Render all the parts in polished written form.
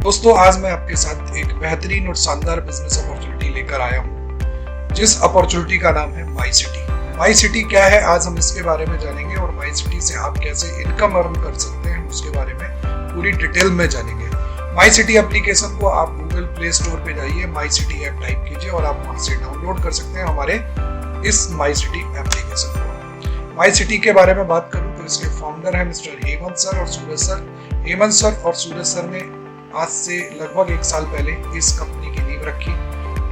दोस्तों, आज मैं आपके साथ एक बेहतरीन और शानदार बिजनेस अपॉर्चुनिटी लेकर आया हूँ, जिस अपॉर्चुनिटी का नाम है माई सिटी। माई सिटी क्या है, आज हम इसके बारे में जानेंगे और माई सिटी से आप कैसे इनकम अर्न कर सकते हैं उसके बारे में पूरी डिटेल में जानेंगे। माई सिटी एप्लीकेशन को आप गूगल प्ले स्टोर पे जाइए, माई सिटी ऐप टाइप कीजिए और आप वहां से डाउनलोड कर सकते हैं हमारे इस माई सिटी एप्लीकेशन को। माई सिटी के बारे में बात करूं तो इसके फाउंडर है मिस्टर हेमंत सर और सूरज सर। हेमंत सर और सूरज सर ने आज से लगभग 1 साल पहले इस कंपनी की नींव रखी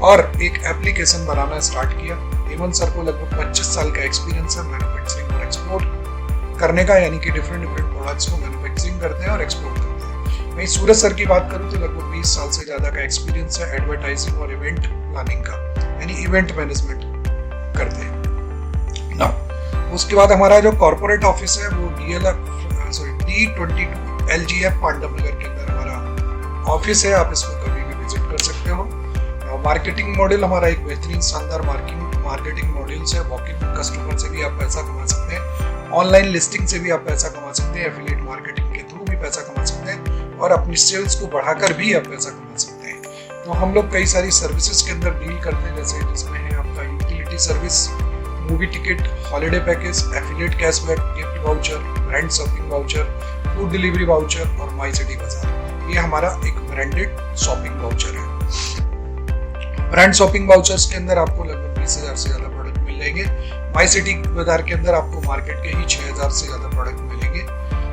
और एक एप्लीकेशन बनाना स्टार्ट किया। हेमंत सर को लगभग 25 साल का एक्सपीरियंस है मैन्युफैक्चरिंग और एक्सपोर्ट करने का, यानी कि डिफरेंट प्रोडक्ट्स को मैन्युफैक्चरिंग करते हैं और एक्सपोर्ट करते हैं। वहीं सूरज सर की बात करूं तो लगभग 20 साल से ज्यादा का एक्सपीरियंस है एडवर्टाइजिंग और इवेंट प्लानिंग का, यानी इवेंट मैनेजमेंट करते हैं ना। उसके बाद हमारा जो कॉर्पोरेट ऑफिस है वो D22 LGF पांडव नगर के अंदर हमारा ऑफिस है, आप इसको कभी भी विजिट कर सकते हो। मार्केटिंग मॉडल हमारा एक बेहतरीन शानदार मार्केटिंग मॉडल है। वॉक इन कस्टमर से भी आप पैसा कमा सकते हैं, ऑनलाइन लिस्टिंग से भी आप पैसा कमा सकते हैं, एफिलिएट मार्केटिंग के थ्रू भी पैसा कमा सकते हैं और अपनी सेल्स को बढ़ाकर भी आप पैसा कमा सकते हैं। तो हम लोग कई सारी सर्विसेज के अंदर डील करते हैं, जैसे जिसमें है आपका utility service, movie ticket, holiday package, affiliate cashback, gift voucher, brand shopping voucher, food delivery voucher और माई सिटी बाजार। ये हमारा एक ब्रांडेड शॉपिंग वाउचर है। ब्रांड शॉपिंग वाउचर्स के अंदर आपको लगभग 20,000 से ज्यादा प्रोडक्ट मिल जाएंगे। माई सिटी बाजार के अंदर आपको मार्केट के ही 6,000 से ज्यादा प्रोडक्ट मिलेंगे,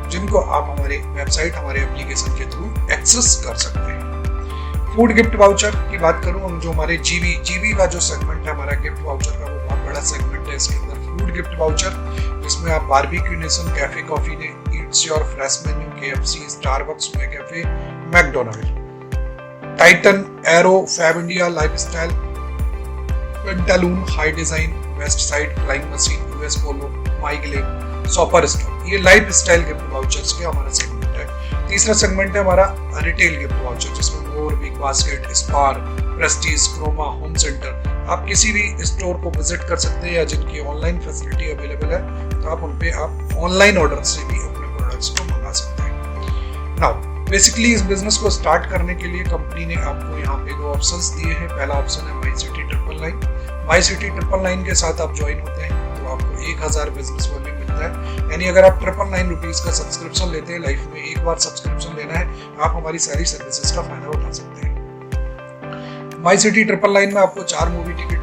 जिनको आप हमारे वेबसाइट, हमारे एप्लीकेशन के थ्रू एक्सेस कर सकते हैं। फूड गिफ्ट वाउचर की बात करूं, जो हमारे जीबी का जो सेगमेंट है हमारा गिफ्ट वाउचर का, वो बहुत बड़ा सेगमेंट है। इसके अंदर फूड गिफ्ट वाउचर, जिसमें आप Barbeque Nation, Cafe Coffee Day, eats your Fresh Menu, KFC, Starbucks, McCafe, McDonald, Titan, Arrow, Fab India, Lifestyle, Pantaloon, Hidesign, Westside, Flying Machine, US Polo, MyGlamm, Shoppers Stop. ये life style gift vouchers के हमारा segment है। तीसरा segment है हमारा retail gift voucher, जिसमें More, Big Basket, Spar, Prestige, Croma, Home Centre. आप किसी भी स्टोर को विजिट कर सकते हैं या जिनकी ऑनलाइन फैसिलिटी अवेलेबल है, तो आप उन पे आप ऑनलाइन ऑर्डर से भी अपने प्रोडक्ट्स को मंगा सकते हैं। नाउ बेसिकली इस बिजनेस को स्टार्ट करने के लिए कंपनी ने आपको यहाँ पे 2 ऑप्शंस दिए हैं। पहला ऑप्शन है माई सिटी 999। माई सिटी 999 के साथ आप ज्वाइन होते हैं तो आपको 1000 बिजनेस वॉल्यूम मिलता है, यानी अगर आप 999 रुपीज का सब्सक्रिप्शन लेते हैं, लाइफ में एक बार सब्सक्रिप्शन लेना है, आप हमारी सारी सर्विसेज का फायदा उठा सकते हैं। माई सिटी 999 में आपको 4 मूवी टिकट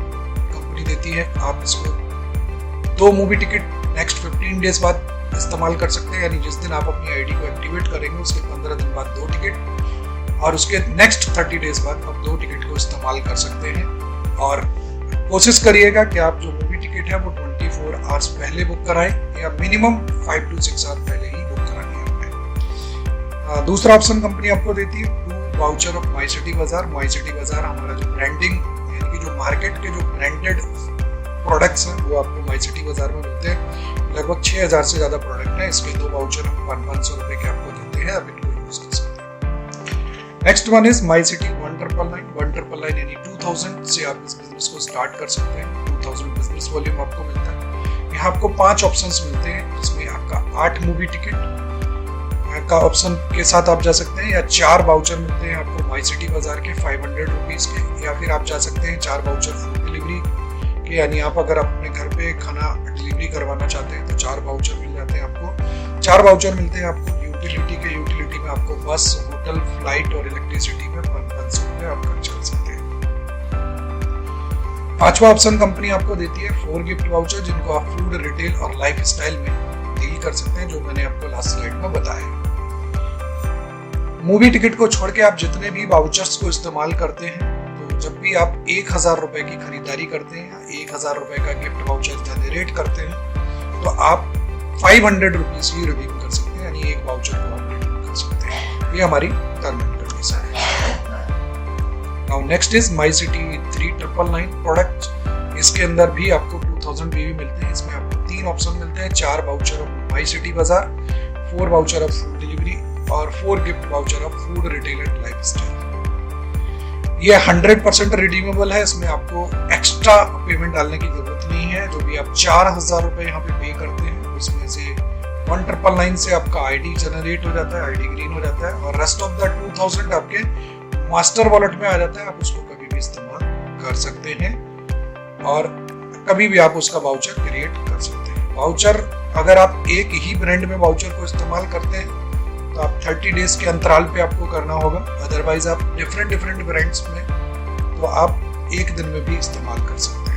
कंपनी देती है। आप इसको 2 मूवी टिकट नेक्स्ट 15 डेज बाद इस्तेमाल कर सकते हैं, यानी जिस दिन आप अपनी आईडी को एक्टिवेट करेंगे उसके 15 दिन बाद 2 टिकट और उसके नेक्स्ट 30 डेज बाद आप 2 टिकट को इस्तेमाल कर सकते हैं। और कोशिश करिएगा कि आप जो मूवी टिकट है वो 24 आवर्स पहले बुक कराएं या मिनिमम 5 to 6 आवर्स पहले ही बुक करानी है। दूसरा ऑप्शन कंपनी आपको देती है 2 वाउचर ऑफ माई सिटी बाजार। माई सिटी बाजार हमारा जो ब्रांडिंग, यानी कि जो मार्केट के जो ब्रांडेड प्रोडक्ट्स हैं वो आपको माई सिटी बाजार में मिलते हैं। लगभग 6,000 से ज्यादा प्रोडक्ट है। इसके 2 वाउचर हम 500 रुपए के आपको देते हैं, आप इनको यूज कर सकते हैं। Next one is my city 1999 यानी 2000 से आप इस बिजनेस को स्टार्ट कर सकते हैं। 2000 बिजनेस वॉल्यूम आपको मिलता है। यहाँ आपको 5 ऑप्शंस मिलते हैं, जिसमें आपका 8 मूवी टिकट का ऑप्शन के साथ आप जा सकते हैं, या 4 वाउचर मिलते हैं आपको माई सिटी बाजार के 500 रुपीज के, या फिर आप जा सकते हैं 4 वाउचर फूड डिलीवरी के, यानी आप अगर अपने घर पे खाना डिलीवरी करवाना चाहते हैं तो 4 वाउचर मिल जाते हैं आपको। 4 वाउचर मिलते हैं आपको यूटिलिटी में आपको बस, होटल, फ्लाइट और इलेक्ट्रिसिटी में 500 रुपए आप खर्च कर सकते हैं। 5वां ऑप्शन कंपनी आपको देती है 4 गिफ्ट वाउचर, जिनको आप फूड, रिटेल और लाइफ स्टाइल में डील कर सकते हैं, जो मैंने आपको लास्ट स्लाइड में बताया। मूवी टिकट को छोड़ के आप जितने भी वाउचर्स को इस्तेमाल करते हैं, तो जब भी आप 1000 रुपए की खरीदारी करते हैं या 1000 रुपए का गिफ्ट वाउचर जनरेट करते हैं, तो आप 500 रुपीज ही रिडीम कर सकते हैं, यानी एक वाउचर को आप रिडीम कर सकते हैं। ये हमारी टर्म एंड कंडीशन है। Now next is my city 3999 product. इसके अंदर भी आपको 2000 BV मिलते हैं। इसमें आपको 3 ऑप्शन मिलते हैं, 4 वाउचर ऑफ माई सिटी बाजार, 4 वाउचर ऑफ फूड डिलीवरी और 4 gift voucher of food, retail and life style. ये 100% रिडीमेबल है। इसमें आपको एक्स्ट्रा पेमेंट डालने की जरूरत नहीं है। जो भी आप 4000 रुपए यहाँ पे पे करते हैं, उसमें से 1999 से आपका आईडी जनरेट हो जाता है, आईडी ग्रीन हो जाता है, और रेस्ट ऑफ द 2000 आपके मास्टर वॉलेट में आ जाता है। आप उसको कभी भी इस्तेमाल कर सकते हैं और कभी भी आप उसका वाउचर क्रिएट कर सकते हैं। वाउचर अगर आप एक ही ब्रांड में वाउचर को इस्तेमाल करते हैं तो आप 30 डेज के अंतराल पे आपको करना होगा। अदरवाइज आप डिफरेंट ब्रांड्स में तो आप एक दिन में भी इस्तेमाल कर सकते हैं।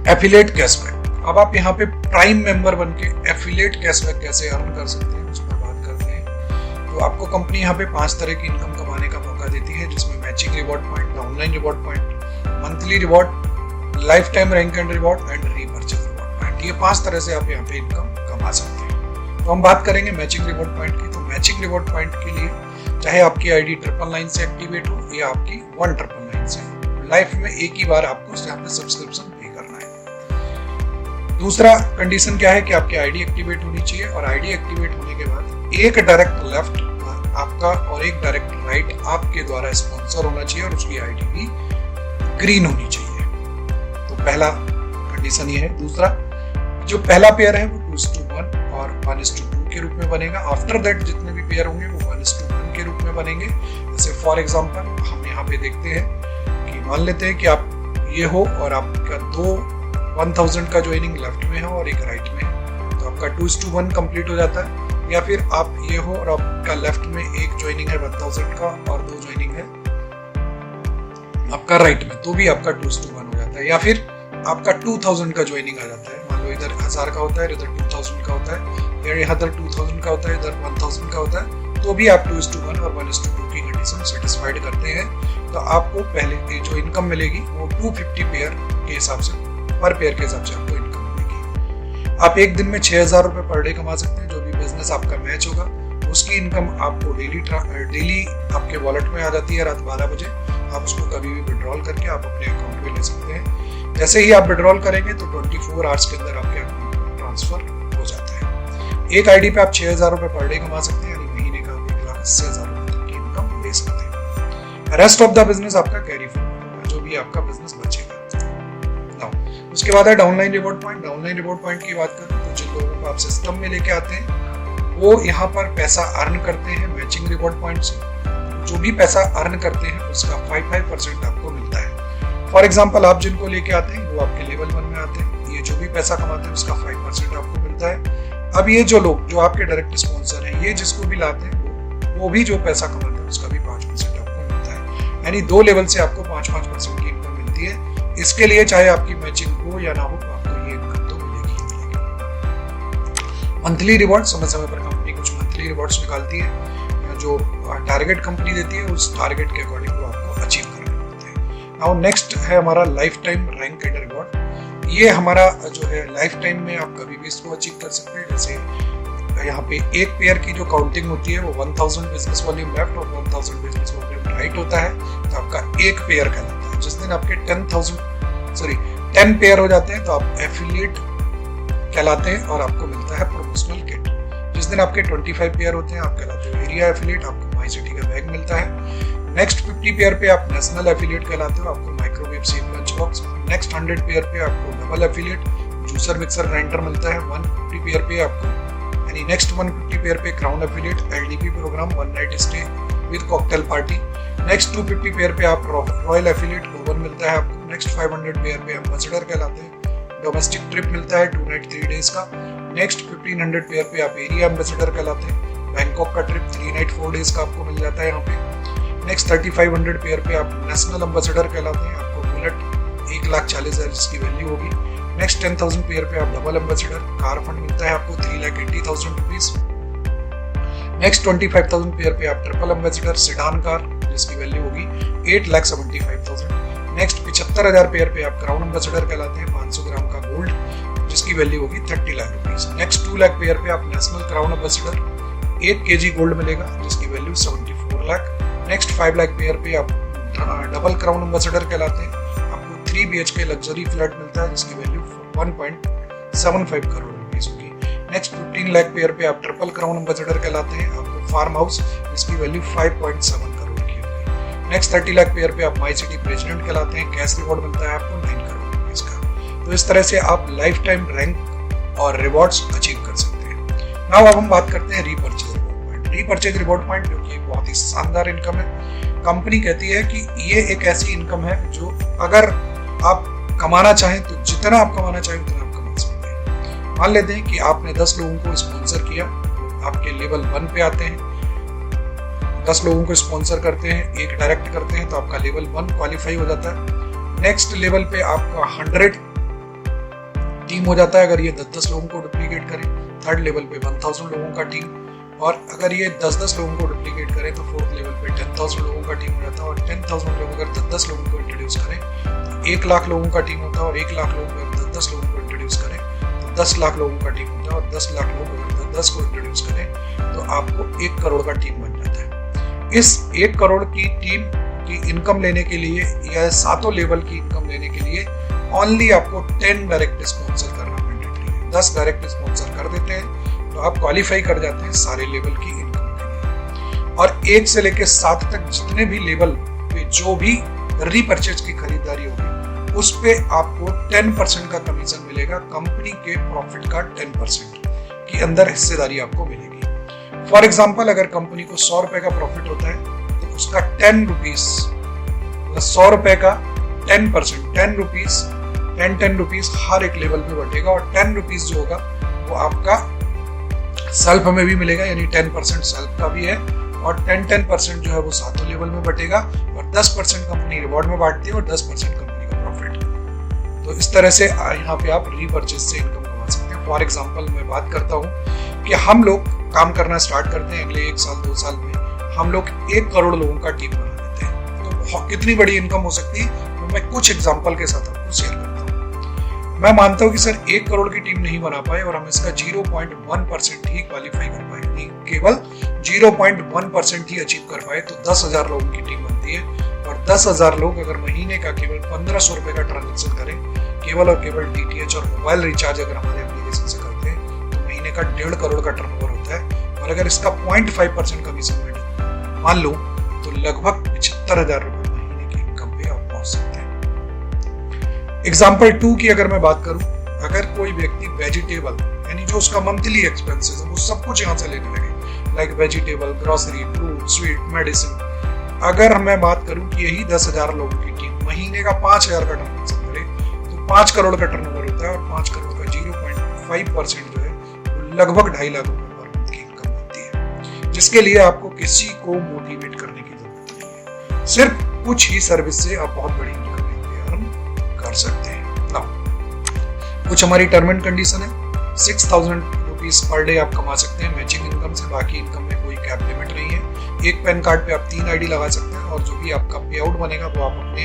एफिलिएट कैशबैक, अब आप यहाँ पे प्राइम मेंबर बन के एफिलिएट कैशबैक कैसे अर्न कर सकते हैं उस पर बात करते हैं। तो आपको कंपनी यहाँ पे 5 तरह की इनकम कमाने का मौका देती है, जिसमें matching reward point, online reward point, monthly reward, life time rank and reward and repurchase reward point. ये 5 तरह से आप यहाँ पे इनकम कमा सकते हैं। तो हम बात करेंगे मैचिंग रिवॉर्ड पॉइंट की। तो मैचिंग रिवॉर्ड पॉइंट के लिए चाहे आपकी आईडी 999 से एक्टिवेट हो या आपकी 1999 से, लाइफ में एक ही बार आपको यहाँ पे सब्सक्रिप्शन पे करना है। दूसरा कंडीशन क्या है कि आपकी आईडी एक्टिवेट होनी चाहिए, और आईडी एक्टिवेट होने के बाद एक डायरेक्ट लेफ्ट आपका और एक डायरेक्ट राइट आपके द्वारा स्पॉन्सर होना चाहिए, और उसकी आईडी भी ग्रीन होनी चाहिए। तो पहला कंडीशन ये है। दूसरा, जो पहला पेयर है वो 2:1 और 1:2 के रूप में बनेगा। आफ्टर दैट जितने भी पेयर होंगे वो 1:1 के रूप में बनेंगे। जैसे फॉर एग्जांपल हम यहाँ पे देखते हैं कि मान लेते हैं कि आप ये हो और आपका 1000 का ज्वाइनिंग लेफ्ट में है और एक राइट में है, तो आपका 2:1 कंप्लीट हो जाता है। या फिर आप ये हो और आपका लेफ्ट में एक ज्वाइनिंग है 1000 का और 2 ज्वाइनिंग है आपका राइट में, तो भी आपका 2:1 हो जाता है। या फिर आपका 2000 का ज्वाइनिंग आ जाता है, मान लो इधर 1000 का होता है, इधर 2000 का होता है, या इधर 2000 का होता है, इधर 1000 का होता है, तो भी आप 2:1 और 1:2 की कंडीशन सेटिस्फाइड करते हैं। तो आपको पहले जो इनकम मिलेगी वो 250 पेयर के हिसाब से, पर पेयर के हिसाब से आपको इनकम मिलेगी। आप एक दिन में 6000 रुपए पर डे कमा सकते हैं। जो भी बिजनेस आपका मैच होगा उसकी इनकम आपको डेली आपके वॉलेट में आ जाती है। रात 12 बजे आप उसको कभी भी विड्रॉल करके आप अपने अकाउंट में ले सकते हैं। जैसे ही आप विड्रॉल करेंगे तो 24 आवर्स के अंदर आपके अकाउंट में ट्रांसफर हो जाता है। एक आईडी पे आप 6000 रुपए पर डे कमा सकते हैं, यानी महीने का 1,80,000 रुपए तक की इनकम ले सकते हैं। रेस्ट ऑफ द बिजनेस आपका कैरी फॉरवर्ड होगा, जो भी आपका बिजनेस बचेगा। उसके बाद है downline reward point. Downline reward point की बात करें तो जिन लोगों को आप सिस्टम में लेके आते हैं वो यहाँ पर पैसा अर्न करते हैं मैचिंग रिवॉर्ड पॉइंट से। जो भी पैसा अर्न करते हैं उसका 5% आपको मिलता है। फॉर एग्जाम्पल आप जिनको लेके आते हैं वो आपके लेवल 1 में आते हैं, ये जो भी पैसा कमाते हैं उसका 5% आपको मिलता है। अब ये जो लोग जो आपके डायरेक्ट स्पॉन्सर हैं, ये जिसको भी लाते हैं वो भी जो पैसा कमाते हैं उसका भी 5% आपको मिलता है। यानी 2 लेवल से आपको 5% की इनकम मिलती है। इसके लिए चाहे आपकी मैचिंग हो या ना हो, आपको ये इनकम तो मिलेगी ही मिलेगी। मंथली रिवॉर्ड, समय समय पर कंपनी कुछ मंथली रिवॉर्ड्स निकालती है। जो टारगेट कंपनी देती है उस टारगेट के अकॉर्डिंग वो आपको अचीव करने पड़ते हैं। नाउ नेक्स्ट है हमारा life time rank and reward. ये हमारा जो है लाइफ टाइम में आप कभी भी इसको अचीव कर सकते हैं। जैसे यहाँ पे एक पेयर की जो काउंटिंग होती है वो 1000 बिजनेस वॉल्यूम लेफ्ट और 1000 बिजनेस वॉल्यूम राइट होता है, तो आपका एक पेयर कहलाता है। जिस दिन आपके 10 पेयर हो जाते हैं तो आप एफिलिएट कहलाते हैं और आपको मिलता है प्रमोशनल किट। जिस दिन आपके 25 पेयर होते हैं आप कहलाते हैं एरिया एफिलिएट, आपको माई सिटी का बैग मिलता है। नेक्स्ट 50 पेयर पे आप नेशनल एफिलिएट कहलाते हो, आपको microwave safe lunch box. Next 100 pair पे आपको double affiliate juicer mixer grinder मिलता है। 150 पेयर पे आपको यानी नेक्स्ट 150 पेयर पे crown affiliate LDP program 1 night stay with cocktail party. Next 250 pair पे आप रॉयल एफिलिएट ओवन मिलता है आपको। नेक्स्ट 500 पेयर पे एम्बेसडर कहलाते हैं, डोमेस्टिक ट्रिप मिलता है 2 नाइट 3 डेज का। नेक्स्ट 1500 पेयर पे आप एरिया एम्बेसडर कहलाते हैं, बैंकॉक का ट्रिप 3 नाइट 4 डेज का आपको मिल जाता है यहाँ पे। नेक्स्ट 3500 पेयर पे आप नेशनल एम्बेसडर कहलाते हैं, आपको बुलेट 1,40,000 जिसकी वैल्यू होगी। नेक्स्ट 10,000 पेयर पे आप डबल एम्बेसडर कार फंड मिलता है आपको 3,80,000 रुपीज। नेक्स्ट 25,000 पेयर पे आप ट्रिपल एम्बेसडर सिडान कार जिसकी वैल्यू होगी 8,75,000। नेक्स्ट 75,000 पेयर पे आप क्राउन एम्बेसडर कहलाते हैं 500 ग्राम का गोल्ड जिसकी वैल्यू होगी 30 lakh rupees. Next 2 lakh pair पे आप national crown ambassador 1 kg gold मिलेगा जिसकी value 74 lakh. Next 5 lakh pair पे आप डबल क्राउन एम्बेसडर कहलाते हैं, आपको 3 BHK लग्जरी फ्लैट मिलता है जिसकी वैल्यू 1.75 करोड़ रुपीज होगी। नेक्स्ट 15 लाख पेयर पे आप ट्रिपल क्राउन एम्बेसडर कहलाते हैं, आपको फार्म हाउस जिसकी वैल्यू 5.7 करोड़ की होगी। नेक्स्ट 30 लाख पेयर पे आप माई सिटी प्रेसिडेंट कहलाते हैं, कैश रिवॉर्ड मिलता है आपको 9 करोड़ रुपीज का। तो इस तरह से आप लाइफ टाइम रैंक और रिवॉर्ड्स अचीव कर सकते हैं। नाउ अब हम बात करते हैं repurchase reward point. Repurchase reward point जो कि बहुत ही शानदार इनकम है। कंपनी कहती है कि ये एक ऐसी इनकम है जो अगर आप कमाना चाहें तो जितना आप कमाना चाहें उतना आप कमा सकते हैं। मान लेते हैं कि आपने 10 लोगों को स्पॉन्सर किया, तो आपके लेवल 1 पे आते हैं। 10 लोगों को स्पॉन्सर करते हैं, एक डायरेक्ट करते हैं, तो आपका लेवल 1 क्वालिफाई हो जाता है। नेक्स्ट लेवल पे आपका 100 टीम हो जाता है अगर ये 10-10 लोगों को डुप्लीकेट करें। थर्ड लेवल पे 1000 लोगों का टीम, और अगर ये 10-10 लोगों को डुप्लीकेट करें तो फोर्थ लेवल पे 10,000 लोगों का टीम हो जाता है। और 10,000 लोग अगर 10-10 लोगों को इंट्रोड्यूस करें तो 1 लाख लोगों का टीम होता है। और 1 लाख लोग अगर 10-10 लोगों को इंट्रोड्यूस करें तो 10 लाख लोगों का टीम होता है। और 10 लाख लोग अगर 10-10 को इंट्रोड्यूस करें तो आपको 1 करोड़ का टीम बन जाता है। इस 1 करोड़ की टीम की इनकम लेने के लिए या 7 लेवल की इनकम लेने के लिए ओनली आपको 10 डायरेक्ट स्पॉन्सर करना मैंडेटरी है। 10 डायरेक्ट स्पॉन्सर कर देते हैं तो आप क्वालिफाई कर जाते हैं सारे लेवल की इनकम के लिए। और 1 से लेकर 7 तक जितने भी लेवल पे जो भी रीपरचेज की खरीदारी होगी उस पे आपको 10% का कमीशन मिलेगा। कंपनी के प्रॉफिट का 10% की अंदर हिस्सेदारी आपको मिलेगी। फॉर एग्जाम्पल, अगर कंपनी को 100 रुपए का प्रॉफिट होता है तो उसका 10 रुपीज, 100 रुपए का 10%, 10 रुपीज, 10 रुपीज हर एक लेवल पे बटेगा। और 10 रुपीज जो होगा वो आपका सेल्फ में भी मिलेगा, यानी 10% सेल्फ का भी है। और 10% जो है वो 7 लेवल में बटेगा। और 10% कंपनी रिवॉर्ड में बांटती है और 10% कंपनी का प्रॉफिट। तो इस तरह से यहाँ पे आप रीपरचेज से इनकम कमा सकते हैं। फॉर एग्जाम्पल मैं बात करता हूँ कि हम लोग काम करना स्टार्ट करते हैं, अगले 1 साल 2 साल में हम लोग 1 करोड़ लोगों का टीम बना देते हैं। तो कितनी बड़ी इनकम हो सकती है, तो मैं कुछ एग्जांपल के साथ आपको शेयर करता हूँ। मैं मानता हूँ कि सर 1 करोड़ की टीम नहीं बना पाए और हम इसका 0.1% ही क्वालिफाई कर पाए, नहीं केवल 0.1% ही अचीव कर पाए, तो 10,000 लोगों की टीम बनती है। और 10,000 लोग अगर महीने का केवल 1,500 रुपए का ट्रांजेक्शन करें, केवल और केवल DTH और मोबाइल रिचार्ज अगर हमारे एप्लीकेशन से करते हैं, तो महीने का 1.5 करोड़ का टर्नओवर होता है। और अगर इसका 0.5% कमीशन मान लो तो लगभग 75,000 रुपए महीने की इनकम पे आप पहुंच सकते हैं। एग्जाम्पल 2 की अगर मैं बात करूं, अगर कोई व्यक्ति वेजिटेबल, यानी जो उसका मंथली एक्सपेंसेस है वो सब कुछ यहाँ से लेने लगे, like vegetable, grocery, fruit, sweet, medicine, अगर मैं बात करूं कि यही 10,000 लोगों की टीम महीने का 5,000 का ट्रांजेक्शन करे तो 5 करोड़ का टर्नओवर होता है। और 5 करोड़ का 0.5% जो है वो लगभग 2.5 लाख रुपए पर मंथ की इनकम बनती है, जिसके लिए आपको किसी को मोटिवेट करने की जरूरत नहीं है। सिर्फ कुछ ही सर्विस से आप बहुत बड़ी इनकम अर्न कर सकते हैं। नाउ कुछ हमारी टर्म एंड कंडीशन है। 6,000 रुपीज पर डे आप कमा सकते हैं मैचिंग इनकम से, बाकी इनकम में कोई कैप लिमिट नहीं है। एक पैन कार्ड पे आप 3 ID लगा सकते हैं और जो भी आपका पे आउट बनेगा वो आप अपने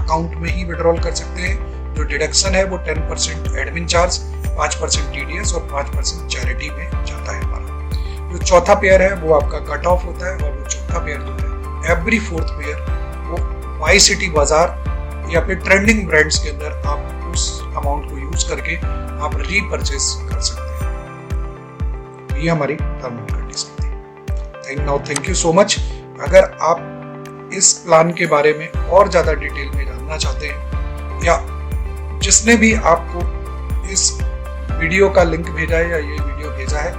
अकाउंट में ही विड्रॉल कर सकते हैं। जो डिडक्शन है वो 10% एडमिन चार्ज, 5% TDS और 5% चैरिटी में जाता है हमारा। जो चौथा पेयर है वो आपका कट ऑफ होता है। और वो चौथा पेयर जो है एवरी 4th पेयर वो माई सिटी बाजार या फिर ट्रेंडिंग ब्रांड्स के अंदर आप उस अमाउंट को यूज करके आप रीपरचेज कर सकते हैं। तो ये हमारी टर्म एंड कंडीशन थी। Thank you so much. अगर आप इस प्लान के बारे में और ज्यादा डिटेल में जानना चाहते हैं या जिसने भी आपको इस वीडियो का लिंक भेजा है या ये वीडियो भेजा है,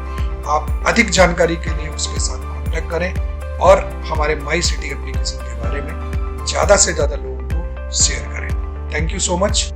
आप अधिक जानकारी के लिए उसके साथ कांटेक्ट करें और हमारे माई सिटी एप्लीकेशन के बारे में ज्यादा से ज्यादा लोगों को शेयर करें। Thank you so much.